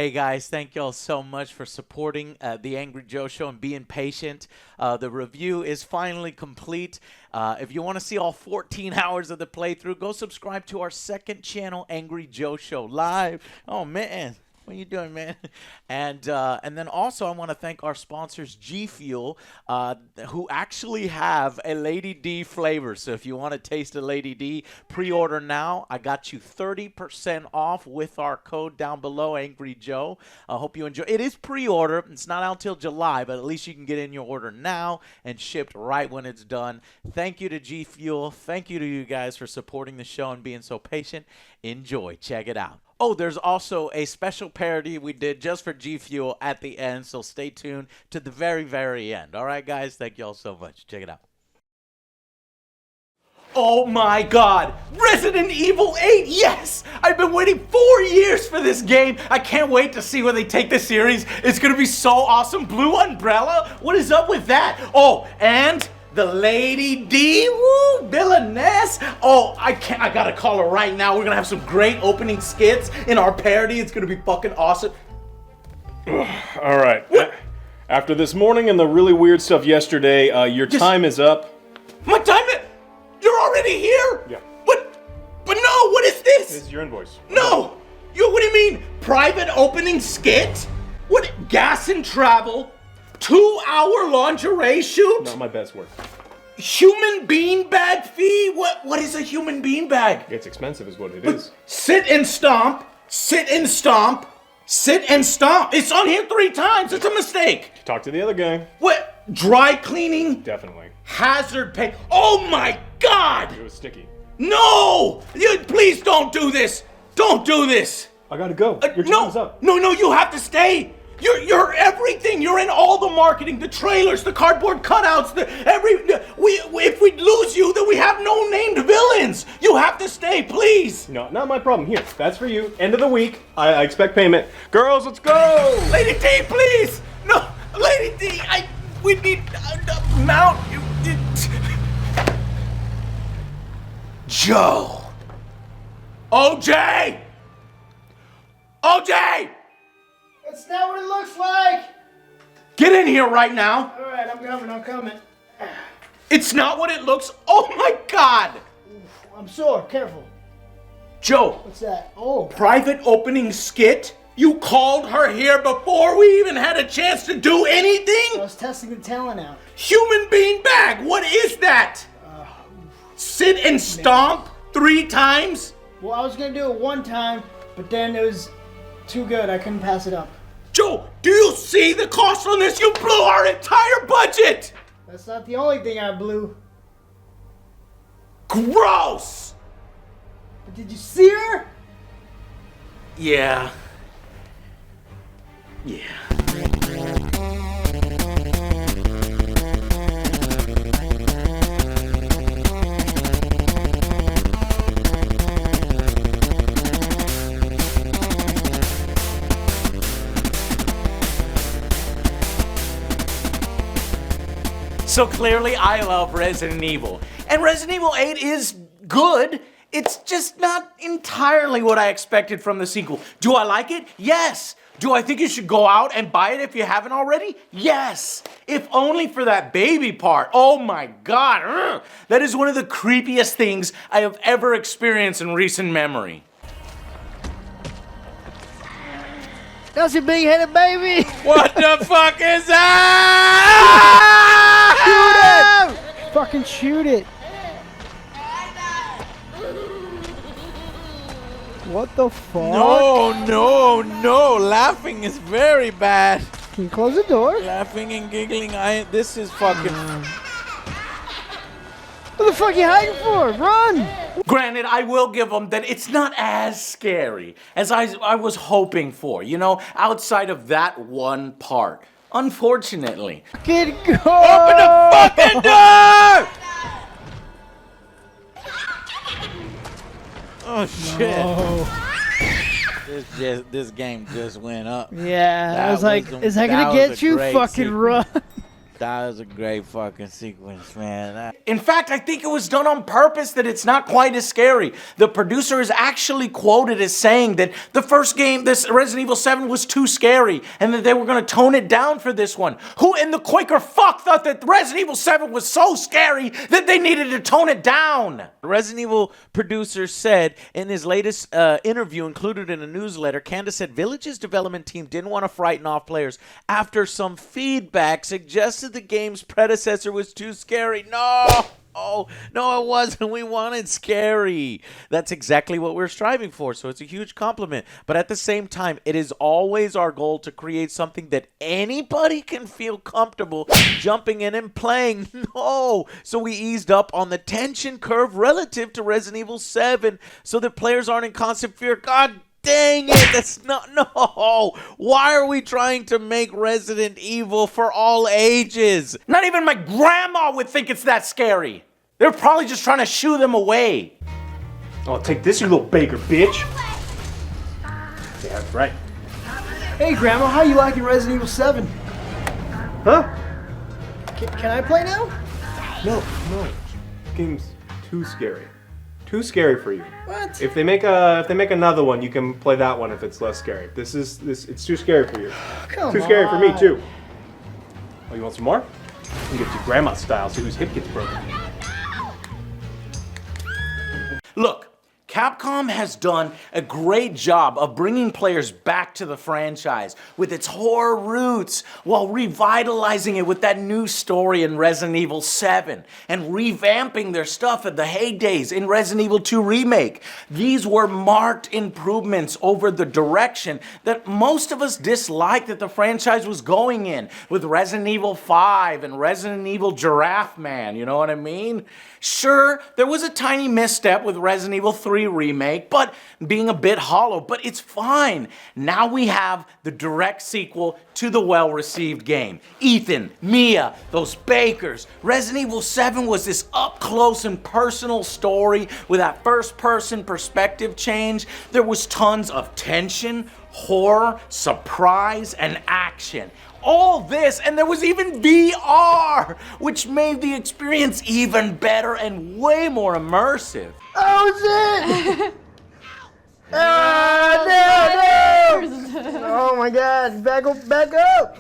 Hey guys, thank y'all so much for supporting the Angry Joe Show and being patient. The review is finally complete. If you want to see all 14 hours of the playthrough, go subscribe to our second channel, Angry Joe Show Live. Oh man. What are you doing, man? And then also I want to thank our sponsors, G Fuel, who actually have a Lady D flavor. So if you want to taste a Lady D, pre-order now. I got you 30% off with our code down below, Angry Joe. I hope you enjoy. It is pre-order. It's not out till July, but at least you can get in your order now and shipped right when it's done. Thank you to G Fuel. Thank you to you guys for supporting the show and being so patient. Enjoy. Check it out. Oh, there's also a special parody we did just for G Fuel at the end, so stay tuned to the very, very end. All right, guys? Thank y'all so much. Check it out. Oh my god! Resident Evil 8, yes! I've been waiting 4 years for this game. I can't wait to see where they take this series. It's gonna be so awesome. Blue Umbrella? What is up with that? Oh, and the Lady D, woo, villainess. Oh, I gotta call her right now. We're gonna have some great opening skits in our parody. It's gonna be fucking awesome. All right. After this morning and the really weird stuff yesterday, your time is up. My time is... You're already here? Yeah. But no, what is this? This is your invoice. No! What do you mean? Private opening skit? What? Gas and travel? 2-hour lingerie shoot? Not my best work. Human beanbag fee? What is a human beanbag? It's expensive is what it is. Sit and stomp. Sit and stomp. Sit and stomp. It's on here 3 times. It's a mistake. Talk to the other guy. What? Dry cleaning? Definitely. Hazard pay. Oh my god! It was sticky. No! Please don't do this. Don't do this. I gotta go. Your No, time's up. no, you have to stay. You're everything. You're in all the marketing, the trailers, the cardboard cutouts, if we lose you, then we have no named villains. You have to stay, please. No, not my problem. Here, that's for you. End of the week. I expect payment. Girls, let's go! Lady D, please. No, Lady D, we need mount. Joe. OJ. OJ. That's not what it looks like! Get in here right now. Alright, I'm coming. It's not what it looks. Oh my god. Oof, I'm sore, careful. Joe. What's that? Oh. Private opening skit? You called her here before we even had a chance to do I anything? was testing the talent out. Human bean bag, what is that? Sit and stomp 3 times? Well, I was gonna do it 1 time, but then it was too good. I couldn't pass it up. Joe, do you see the cost on this? You blew our entire budget! That's not the only thing I blew. Gross! But did you see her? Yeah. So clearly I love Resident Evil. And Resident Evil 8 is good. It's just not entirely what I expected from the sequel. Do I like it? Yes. Do I think you should go out and buy it if you haven't already? Yes. If only for that baby part. Oh my god. Ugh. That is one of the creepiest things I have ever experienced in recent memory. That's your big-headed baby! What the fuck is that? Shoot it! Fucking shoot it! What the fuck? No. Laughing is very bad. Can you close the door? Laughing and giggling, this is fucking... What the fuck are you hiding for? Run! Granted, I will give them that it's not as scary as I was hoping for, you know, outside of that one part. Unfortunately. Kid, go! Open the fucking door! Oh shit. No. This game just went up. Yeah, I was That like, was is that that gonna was get a you? great Fucking sequence. run. That was a great fucking sequence, man. In fact, I think it was done on purpose that it's not quite as scary. The producer is actually quoted as saying that the first game, this Resident Evil 7, was too scary and that they were going to tone it down for this one. Who in the Quaker fuck thought that Resident Evil 7 was so scary that they needed to tone it down? Resident Evil producer said in his latest interview included in a newsletter, Candace said Village's development team didn't want to frighten off players after some feedback suggested the game's predecessor was too scary. No, it wasn't. We wanted scary. That's exactly what we're striving for, so it's a huge compliment. But at the same time, it is always our goal to create something that anybody can feel comfortable jumping in and playing. No, so we eased up on the tension curve relative to Resident Evil 7 so that players aren't in constant fear. God dang it, that's not, no. Why are we trying to make Resident Evil for all ages? Not even my grandma would think it's that scary. They're probably just trying to shoo them away. Oh, take this, you little baker bitch. Yeah, that's right. Hey, Grandma, how you liking Resident Evil 7? Huh? Can I play now? No. This game's too scary. Too scary for you. What? If they make another one, you can play that one if it's less scary. It's too scary for you. Come Too scary for me on. too. Oh, you want some more? You can get your grandma style, see whose hip gets broken. Look, Capcom has done a great job of bringing players back to the franchise with its horror roots while revitalizing it with that new story in Resident Evil 7 and revamping their stuff at the heydays in Resident Evil 2 Remake. These were marked improvements over the direction that most of us disliked that the franchise was going in with Resident Evil 5 and Resident Evil Giraffe Man, you know what I mean? Sure, there was a tiny misstep with Resident Evil 3 Remake, but being a bit hollow, but it's fine. Now we have the direct sequel to the well-received game. Ethan, Mia, those bakers. Resident Evil 7 was this up-close and personal story with that first-person perspective change. There was tons of tension, horror, surprise, and action. All this, and there was even VR, which made the experience even better and way more immersive. Oh, shit! No! Oh my God! Back up!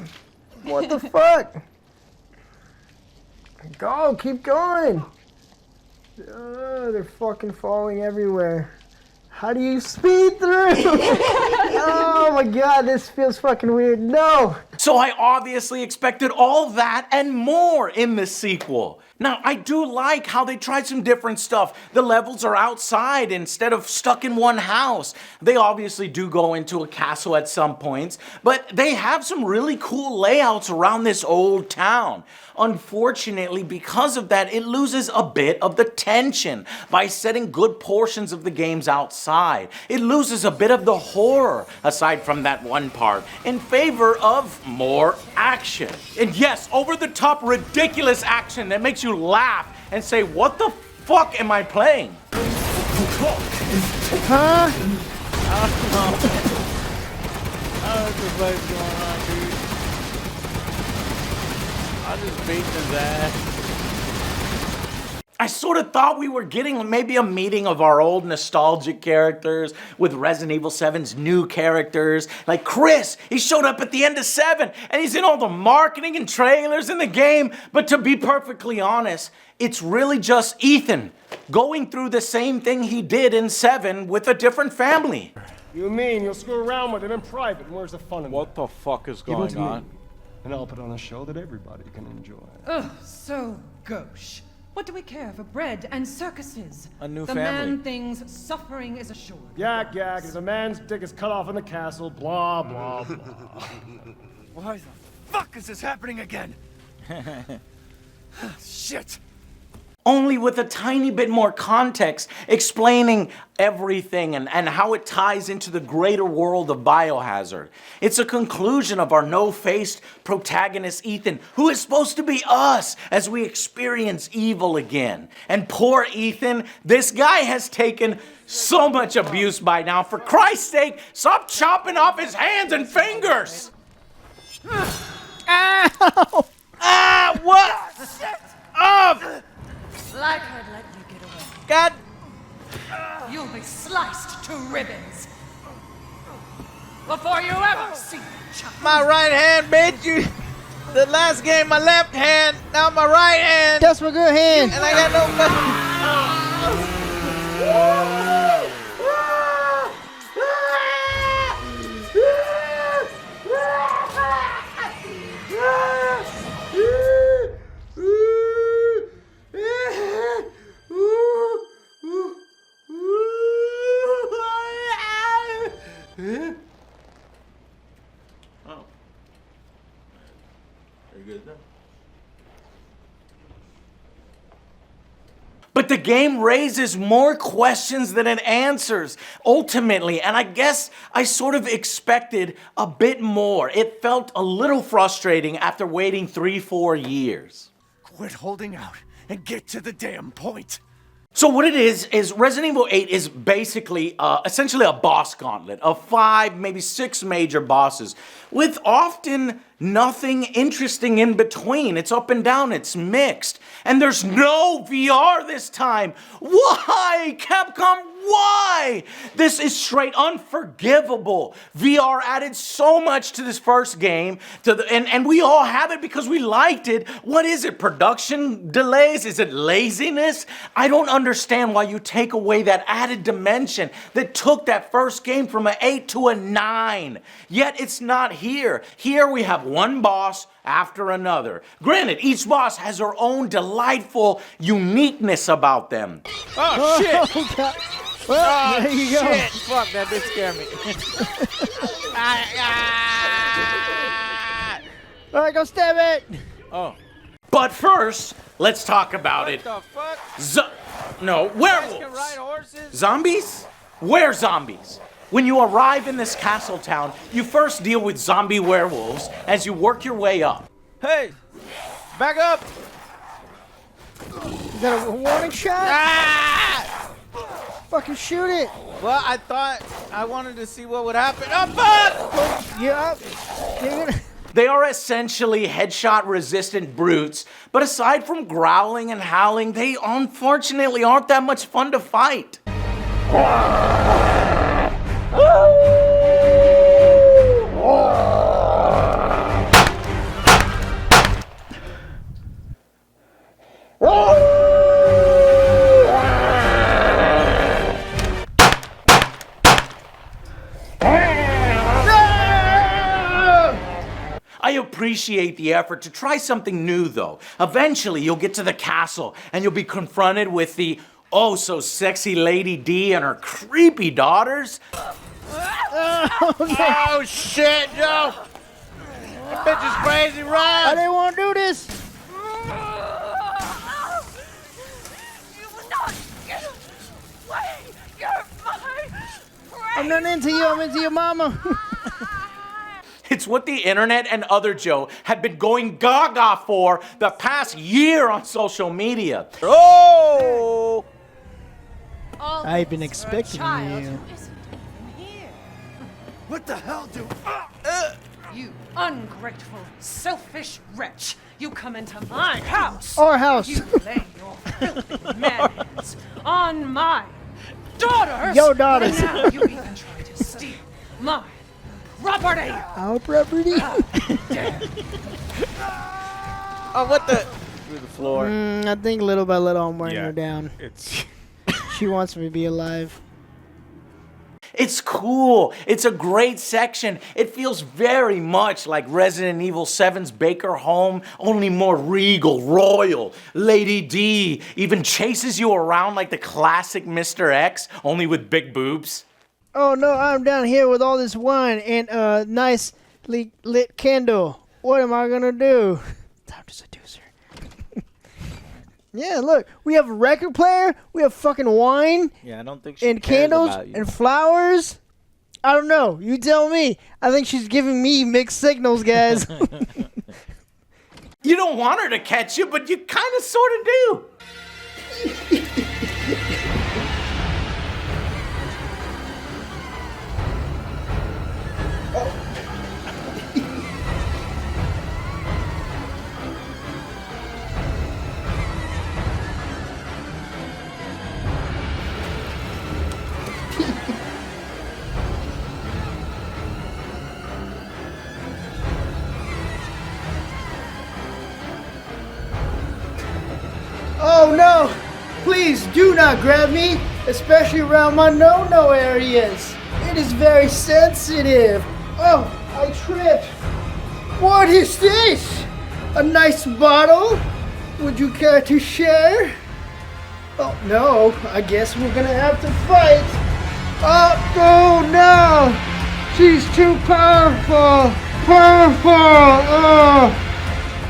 What the fuck? Go! Keep going! Oh, they're fucking falling everywhere. How do you speed through? Oh my God, this feels fucking weird. No! So I obviously expected all that and more in the sequel. Now, I do like how they tried some different stuff. The levels are outside instead of stuck in one house. They obviously do go into a castle at some points, but they have some really cool layouts around this old town. Unfortunately, because of that, it loses a bit of the tension by setting good portions of the games outside. It loses a bit of the horror, aside from that one part, in favor of more action. And yes, over-the-top ridiculous action that makes you laugh and say, what the fuck am I playing? Huh? I don't know what the fuck's going on, dude. I just beat his ass. I sort of thought we were getting maybe a meeting of our old nostalgic characters with Resident Evil 7's new characters. Like Chris, he showed up at the end of 7, and he's in all the marketing and trailers in the game. But to be perfectly honest, it's really just Ethan going through the same thing he did in 7 with a different family. You mean you'll screw around with him in private? And where's the fun in What the fuck is that? Give 'em going to me, on? and I'll put on a show that everybody can enjoy. Ugh, so gauche. What do we care for bread and circuses? A new the family. man thinks suffering is assured. Yak, as a man's dick is cut off in the castle, blah, blah, blah. Why the fuck is this happening again? Shit! Only with a tiny bit more context explaining everything and how it ties into the greater world of Biohazard. It's a conclusion of our no-faced protagonist Ethan, who is supposed to be us as we experience evil again. And poor Ethan, this guy has taken so much abuse by now. For Christ's sake, stop chopping off his hands and fingers! Ow! Ah, what? Off! Like I'd let you get away. God. You'll be sliced to ribbons before you ever see me, child. My right hand, bitch. The last game, my left hand. Now my right hand. That's my good hand. And I got no. Oh. Very good then. But the game raises more questions than it answers, ultimately, and I guess I sort of expected a bit more. It felt a little frustrating after waiting 3-4 years. Quit holding out and get to the damn point. So what it is Resident Evil 8 is basically essentially a boss gauntlet of 5, maybe 6 major bosses with often nothing interesting in between. It's up and down, it's mixed. And there's no VR this time. Why? Capcom, why? This is straight unforgivable. VR added so much to this first game, and we all have it because we liked it. What is it? Production delays? Is it laziness? I don't understand why you take away that added dimension that took that first game from an 8 to a 9. Yet it's not here. Here we have one boss after another. Granted, each boss has their own delightful uniqueness about them. Oh, shit. Oh, God. Well, there you go. Shit. Fuck, that did scare me. All right, go stab it. Oh. But first, let's talk about it. What the fuck? No, You guys werewolves. can ride horses? Zombies? Where zombies? When you arrive in this castle town, you first deal with zombie werewolves as you work your way up. Hey, back up. Is that a warning shot? Ah! Fucking shoot it. Well, I thought I wanted to see what would happen. Oh, fuck! Yeah. You're gonna... They are essentially headshot-resistant brutes, but aside from growling and howling, they unfortunately aren't that much fun to fight. I appreciate the effort to try something new, though. Eventually, you'll get to the castle, and you'll be confronted with the oh-so-sexy Lady D and her creepy daughters. Oh, shit, Joe! That bitch is crazy, I run! didn't want to do this. You will not get away. You're my I'm not into you. I'm into your mama. It's what the internet and other Joe had been going gaga for the past year on social media. Oh! All I've been this for a expecting child you. who isn't even here. What the hell do... You ungrateful, selfish wretch. You come into my house. Our house. You lay your filthy man hands on my daughters. Yo, daughters. And now you even try to steal my property. Our property. Oh, what the? Through the floor. I think little by little I'm wearing Yeah. her down. It's She wants me to be alive. It's cool. It's a great section. It feels very much like Resident Evil 7's Baker home, only more regal, royal. Lady D even chases you around like the classic Mr. X, only with big boobs. Oh no, I'm down here with all this wine and a nice lit candle. What am I gonna do? Time to seduce her. Yeah, look, we have a record player, we have fucking wine Yeah, I don't think she and cares candles about you. and flowers. I don't know. You tell me. I think she's giving me mixed signals, guys. You don't want her to catch you, but you kind of sort of do. Oh no! Please do not grab me, especially around my no-no areas. It is very sensitive. Oh, I tripped. What is this? A nice bottle? Would you care to share? Oh no, I guess we're gonna have to fight. Oh no! She's too powerful!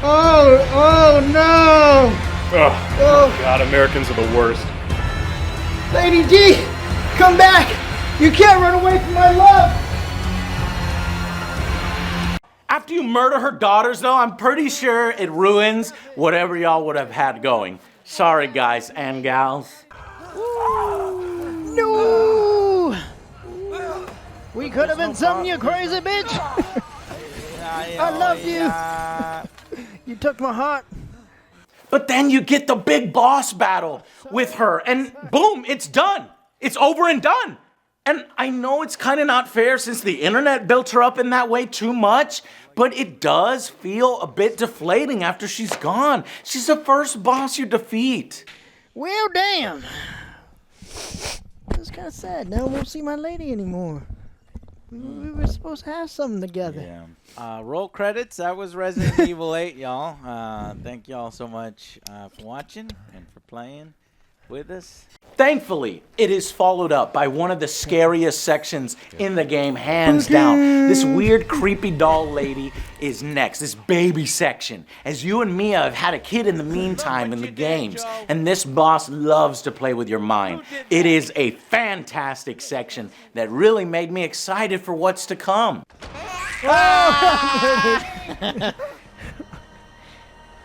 Oh no! Oh, God, Americans are the worst. Lady D, come back! You can't run away from my love! After you murder her daughters, though, I'm pretty sure it ruins whatever y'all would have had going. Sorry, guys and gals. No! We could have been something, you crazy bitch! I loved you! You took my heart. But then you get the big boss battle with her, and boom, it's done. It's over and done. And I know it's kind of not fair since the internet built her up in that way too much, but it does feel a bit deflating after she's gone. She's the first boss you defeat. Well, damn. It's kind of sad. Now I won't see my lady anymore. We were supposed to have something together. Yeah. Roll credits. That was Resident Evil 8, y'all. Thank y'all so much for watching and for playing with us. Thankfully, it is followed up by one of the scariest sections in the game, hands down. This weird, creepy doll lady is next, this baby section. As you and Mia have had a kid in the meantime in the games, and this boss loves to play with your mind. It is a fantastic section that really made me excited for what's to come.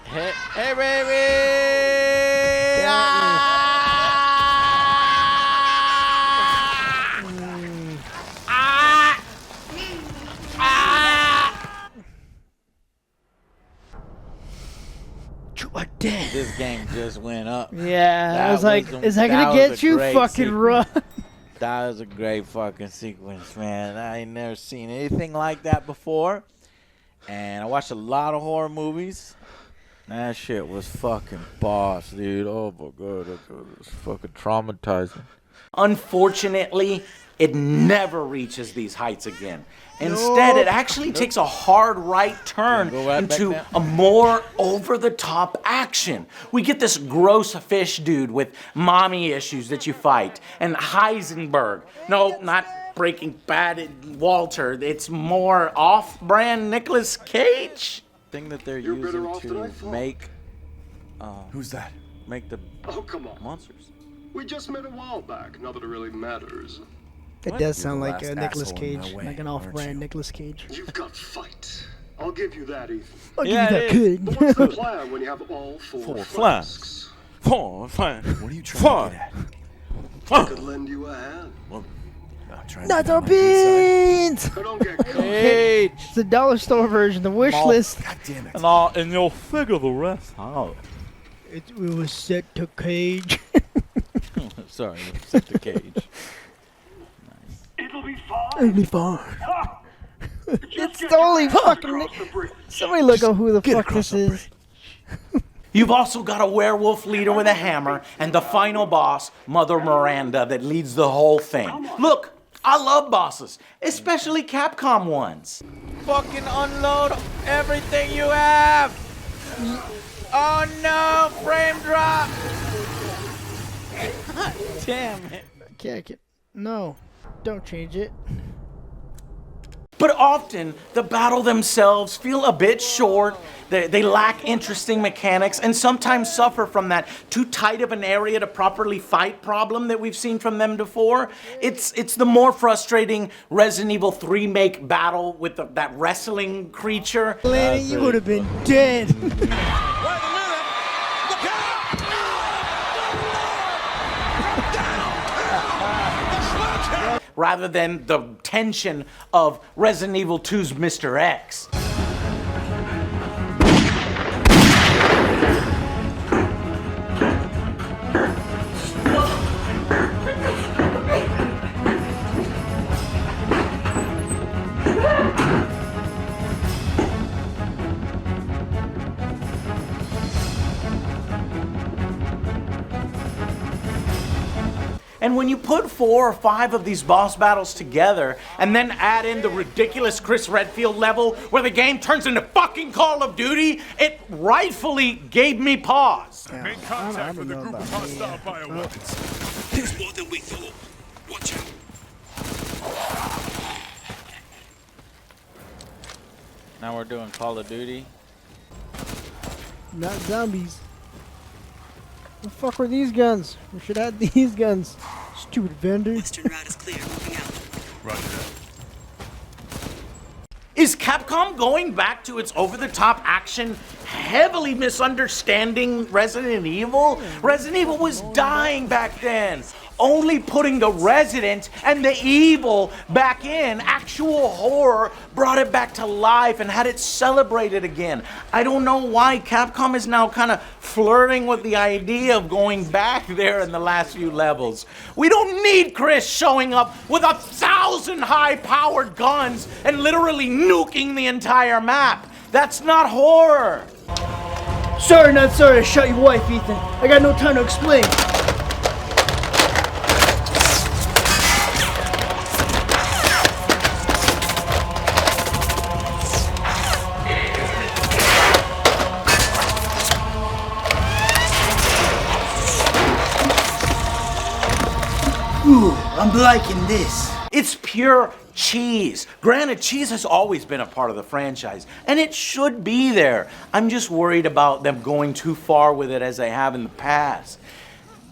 Hey, baby! This game just went up. Yeah, I was like, is that gonna get you? Fucking run. That was a great fucking sequence, man. I ain't never seen anything like that before. And I watched a lot of horror movies. That shit was fucking boss, dude. Oh my god, that was fucking traumatizing. Unfortunately, it never reaches these heights again. Instead, it actually takes a hard right turn into a more over-the-top action. We get this gross fish dude with mommy issues that you fight, and Heisenberg. No, not Breaking Bad Walter. It's more off-brand Nicolas Cage. Thing that they're using to make Who's that? make the come on. monsters. We just met a while back. Not that it really matters. It does sound You're like the a last Nicolas asshole in Cage, my way, like an aren't off-brand you? Nicolas Cage. You've got fight. I'll give you that, Ethan. I'll give Yeah, you it that good. But what's the plan when you have all four flasks? 4, 5. What are you trying to get at? I could lend you a hand. Trying to Not get our on my good beans! I don't get caught. Hey, It's the dollar store version, the wish list. side. God damn it. and you'll figure the rest out. It was set to Cage. Sorry, set the cage. It'll be fine. It'll be fine. Just get totally your ass fucking across the bridge. Somebody look up who the Get fuck across this the is. You've also got a werewolf leader with a hammer, and the final boss, Mother Miranda, that leads the whole thing. Look, I love bosses, especially Capcom ones. Fucking unload everything you have. Oh no, frame drop. God damn it. Okay. No, don't change it. But often, the battle themselves feel a bit short, they lack interesting mechanics, and sometimes suffer from that too tight of an area to properly fight problem that we've seen from them before. It's the more frustrating Resident Evil 3 make battle with that wrestling creature. Lanny, you would have been dead. Rather than the tension of Resident Evil 2's Mr. X. And when you put 4 or 5 of these boss battles together and then add in the ridiculous Chris Redfield level where the game turns into fucking Call of Duty, it rightfully gave me pause. Make contact with a group of hostile bioweapons. There's more than we thought. Watch out. Now we're doing Call of Duty. Not zombies. The fuck were these guns? We should have these guns. Stupid vendor. Western route is clear. Moving out. Roger that. Is Capcom going back to its over-the-top action, heavily misunderstanding Resident Evil? Resident Evil was dying back then. Only putting the resident and the evil back in, actual horror, brought it back to life and had it celebrated again. I don't know why Capcom is now kind of flirting with the idea of going back there in the last few levels. We don't need Chris showing up with 1,000 high-powered guns and literally nuking the entire map. That's not horror. Sorry, not sorry. I shot your wife, Ethan. I got no time to explain. Ooh, I'm liking this. It's pure cheese. Granted, cheese has always been a part of the franchise, and it should be there. I'm just worried about them going too far with it as they have in the past.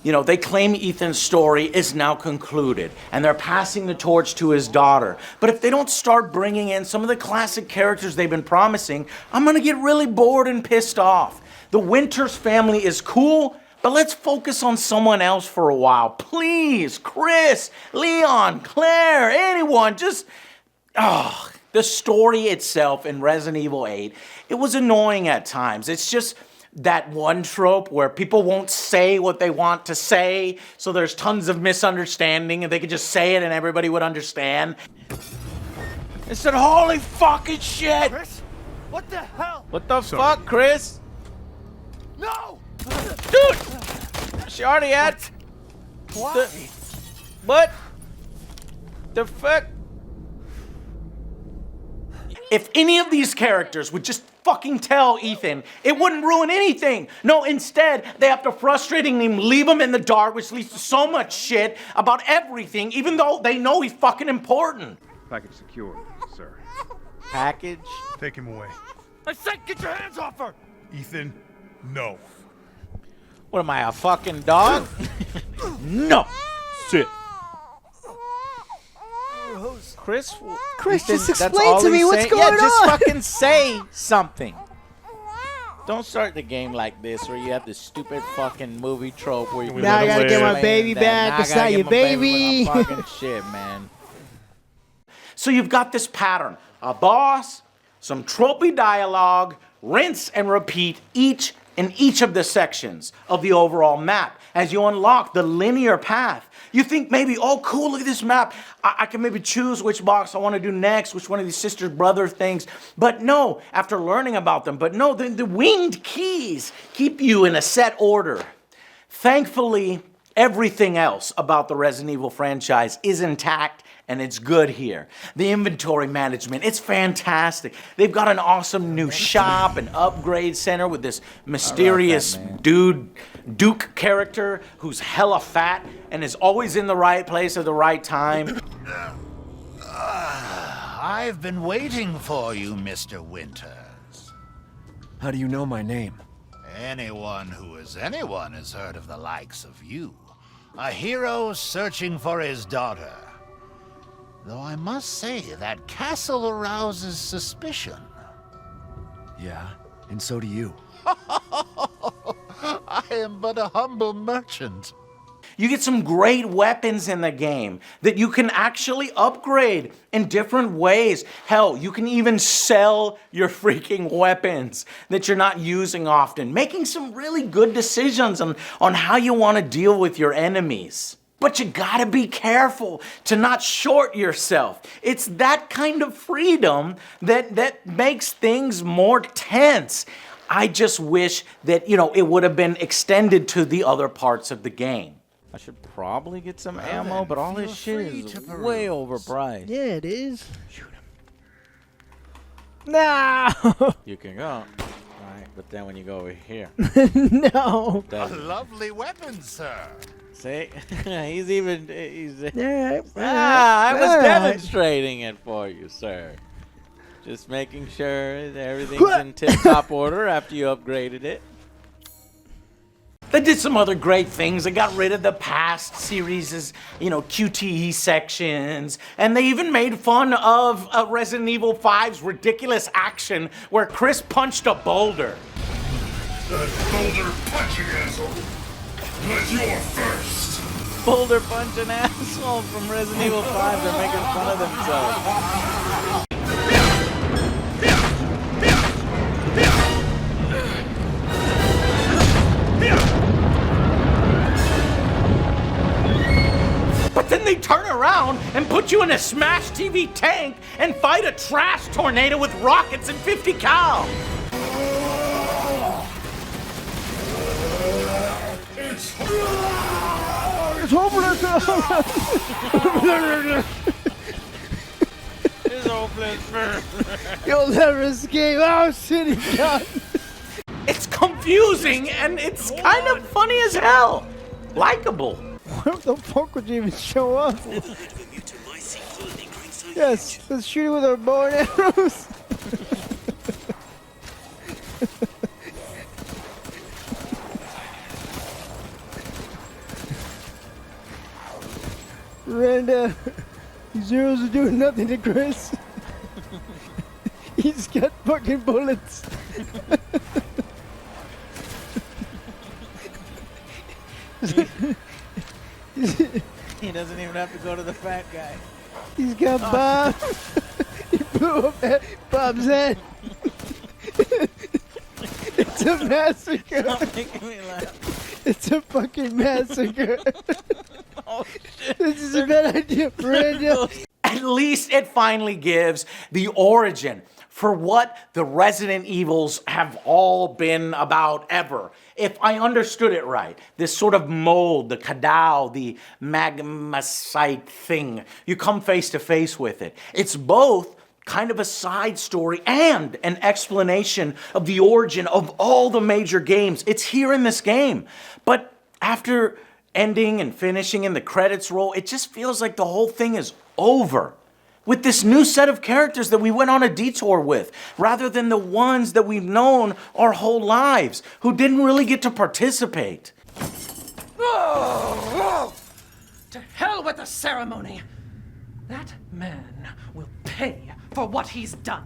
You know, they claim Ethan's story is now concluded, and they're passing the torch to his daughter. But if they don't start bringing in some of the classic characters they've been promising, I'm gonna get really bored and pissed off. The Winters family is cool, but let's focus on someone else for a while. Please, Chris, Leon, Claire, anyone, just... the story itself in Resident Evil 8, it was annoying at times. It's just that one trope where people won't say what they want to say, so there's tons of misunderstanding, and they could just say it and everybody would understand. Instead, holy fucking shit! Chris? What the hell? What the fuck, Chris? No! Dude! She already had... Why? What? The fuck? If any of these characters would just fucking tell Ethan, it wouldn't ruin anything. No, instead, they have to frustratingly leave him in the dark, which leads to so much shit about everything, even though they know he's fucking important. Package secure, sir. Package? Take him away. I said get your hands off her! Ethan, no. What am I, a fucking dog? No! Sit. Chris, Just that's explain all to me he's what's saying? going Yeah, just on. fucking say something. Don't start the game like this where you have this stupid fucking movie trope where you Now I gotta get my explain baby that. back. Now I It's gotta not get your my baby. with my fucking shit, man. So you've got this pattern, a boss, some tropey dialogue, rinse and repeat in each of the sections of the overall map as you unlock the linear path. You think maybe, oh cool, look at this map. I can maybe choose which box I want to do next, which one of these sister-brother things. But no, after learning about them, but no, the winged keys keep you in a set order. Thankfully, everything else about the Resident Evil franchise is intact and it's good here. The inventory management, it's fantastic. They've got an awesome new shop and upgrade center with this mysterious Duke character who's hella fat and is always in the right place at the right time. I've been waiting for you, Mr. Winters. How do you know my name? Anyone who is anyone has heard of the likes of you. A hero searching for his daughter. Though I must say, that castle arouses suspicion. Yeah, and so do you. I am but a humble merchant. You get some great weapons in the game that you can actually upgrade in different ways. Hell, you can even sell your freaking weapons that you're not using often, making some really good decisions on how you want to deal with your enemies. But you gotta be careful to not short yourself. It's that kind of freedom that makes things more tense. I just wish that, it would have been extended to the other parts of the game. I should probably get some Well, ammo, then but all feel this shit free is to way peruse. overpriced. Yeah, it is. Shoot him. No! You can go. All right, but then when you go over here, No! A doesn't. lovely weapon, sir. See? he's even. Yeah, I was demonstrating it for you, sir. Just making sure that everything's in tip-top order after you upgraded it. They did some other great things. They got rid of the past series' QTE sections, and they even made fun of Resident Evil 5's ridiculous action where Chris punched a boulder. That boulder punching asshole. But you're first. Boulder punching asshole from Resident Evil 5. They're making fun of themselves. But then they turn around and put you in a Smash TV tank and fight a trash tornado with rockets and 50 cal. It's It's hopeless! It's hopeless. You'll never escape our city, God! It's confusing and it's kind of funny as hell. Likeable. What the fuck would you even show up? Yes, let's shoot it with our bow and arrows. Randa, Zeros are doing nothing to Chris. He's got fucking bullets. He doesn't even have to go to the fat guy. He's got Bob. He blew up Bob's head. It's a massacre. Stop making me laugh. It's a fucking massacre. Oh shit. This is a bad idea, Brandon. At least it finally gives the origin for what the Resident Evils have all been about ever. If I understood it right, this sort of mold, the Kadao, the magmasite thing, you come face to face with it. It's both kind of a side story and an explanation of the origin of all the major games. It's here in this game. But after ending and finishing and the credits roll, it just feels like the whole thing is over. With this new set of characters that we went on a detour with, rather than the ones that we've known our whole lives, who didn't really get to participate. To hell with the ceremony! That man will pay for what he's done.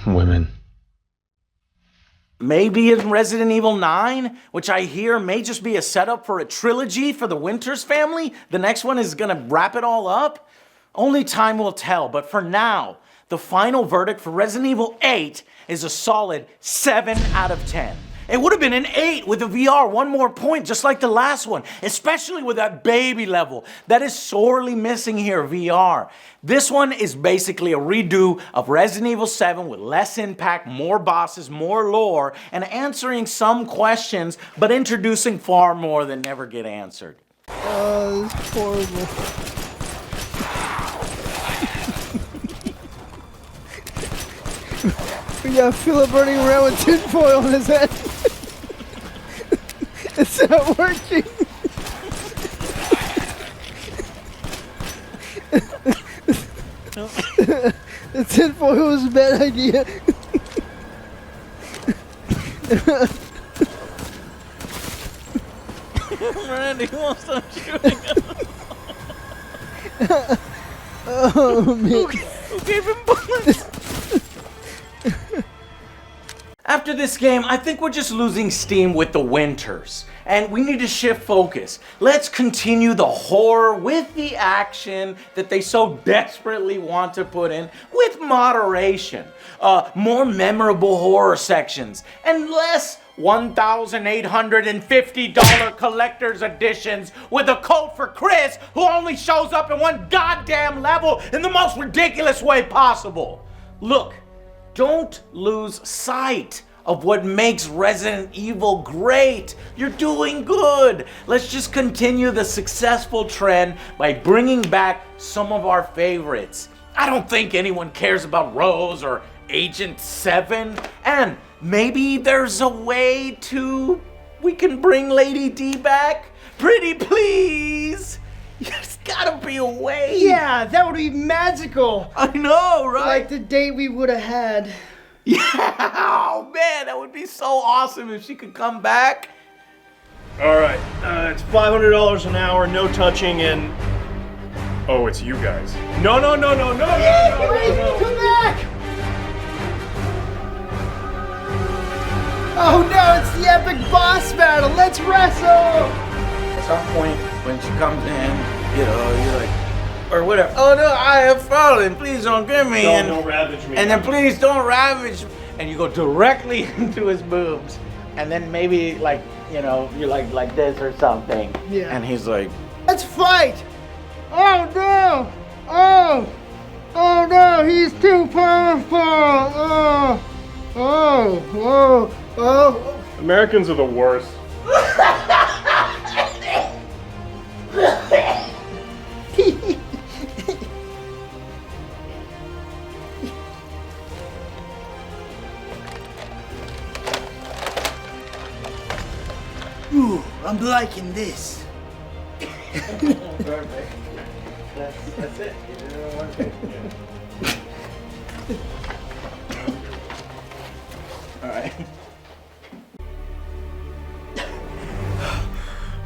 Women. Maybe in Resident Evil 9, which I hear may just be a setup for a trilogy for the Winters family, the next one is gonna wrap it all up. Only time will tell, but for now, the final verdict for Resident Evil 8 is a solid 7 out of 10. It would have been an 8 with the VR, one more point, just like the last one, especially with that baby level. That is sorely missing here, VR. This one is basically a redo of Resident Evil 7 with less impact, more bosses, more lore, and answering some questions, but introducing far more that never get answered. Oh, this is horrible. We got Philip running around with tinfoil on his head. It's not working. The tinfoil was a bad idea. Randy, who wants to stop shooting him? Oh, man. Who gave him bullets? After this game, I think we're just losing steam with the Winters. And we need to shift focus. Let's continue the horror with the action that they so desperately want to put in with moderation. More memorable horror sections and less $1,850 collector's editions with a code for Chris who only shows up in one goddamn level in the most ridiculous way possible. Look, don't lose sight of what makes Resident Evil great. You're doing good. Let's just continue the successful trend by bringing back some of our favorites. I don't think anyone cares about Rose or Agent 7, and maybe there's a way we can bring Lady D back? Pretty please! There's gotta be a way! Yeah, that would be magical! I know, right? Like the date we would have had. Yeah! Oh man, that would be so awesome if she could come back. All right, it's $500 an hour, no touching, and oh, it's you guys. No, no, no, no, no, no, Wait, no, no. come back! Oh no, it's the epic boss battle! Let's wrestle! At some point, when she comes in, you know, you're like, or whatever. Oh no, I have fallen. Please don't get me. Don't ravage me. And then please don't ravage. And you go directly into his boobs, and then maybe like, you know, you're like this or something. Yeah. And he's like, Let's fight! Oh no! Oh no, he's too powerful! Oh. Americans are the worst. Ooh, I'm liking this. Perfect. That's it. You did it in one take. All right.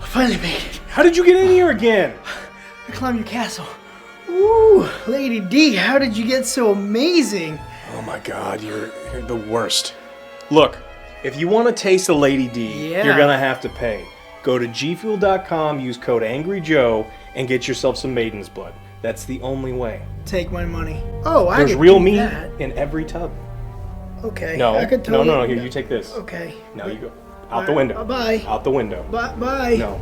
I finally made it. How did you get in here again? I climbed your castle. Ooh, Lady D, how did you get so amazing? Oh my God, you're the worst. Look, if you want to taste a Lady D, Yeah. you're gonna have to pay. Go to gfuel.com, use code AngryJoe, and get yourself some Maiden's Blood. That's the only way. Take my money. Oh, I There's could real do meat that. in every tub. Okay. No, I could no, totally no, no. Here, you take this. Okay. No, you go out the window. Bye. Out the window. Bye. No.